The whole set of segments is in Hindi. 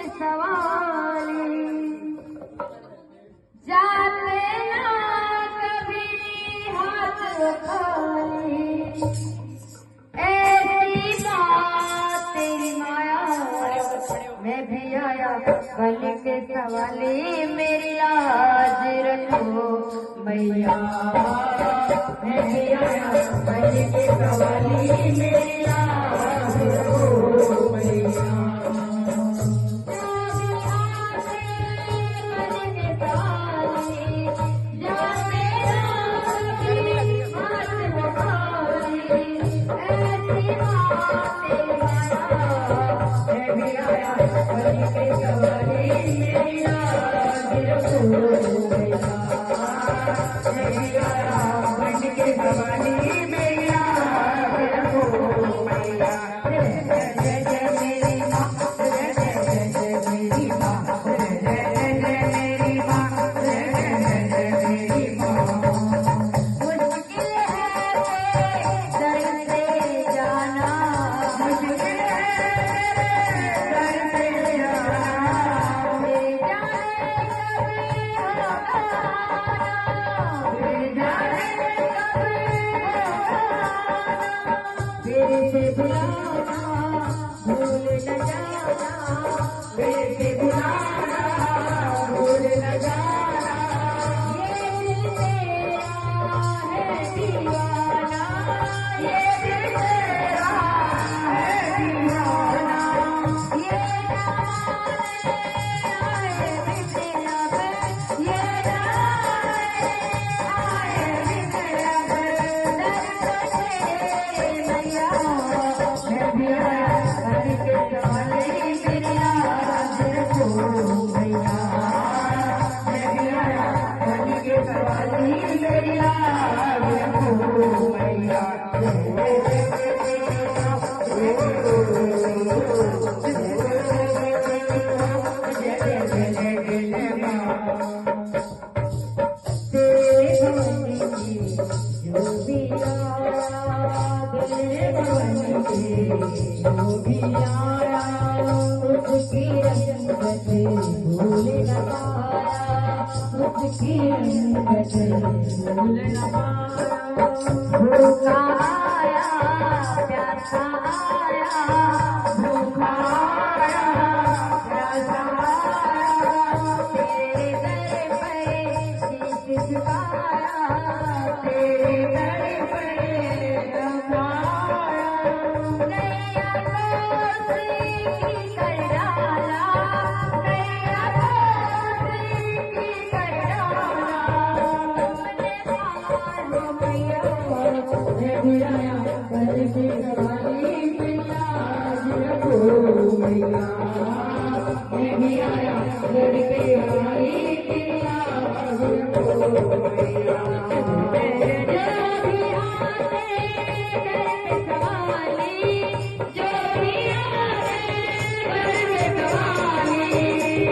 सवाली जाते ना कभी हाथ खाली ऐसी बात तेरी माया मैं भी आया बन के सवाली मेरी लाज रखो मैया मैं भी आया बन के सवाली मेरी लाज रखो मैया भूखा आया प्यासा आया भूखा आया प्यासा आया तेरे दर पर शीश झुकाया तेरे दर पर झुकाया नैया कोसी की कर डाला नैया कोसी की कर डाला मैं भी आया बन के सवाली मेरी लाज रखो मैया मैं भी आया बन के सवाली मेरी लाज रखो मैया जो भी आते कर सवाली जो भी आते कर सवाली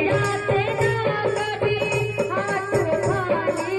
जाते ना कभी हाथ खाली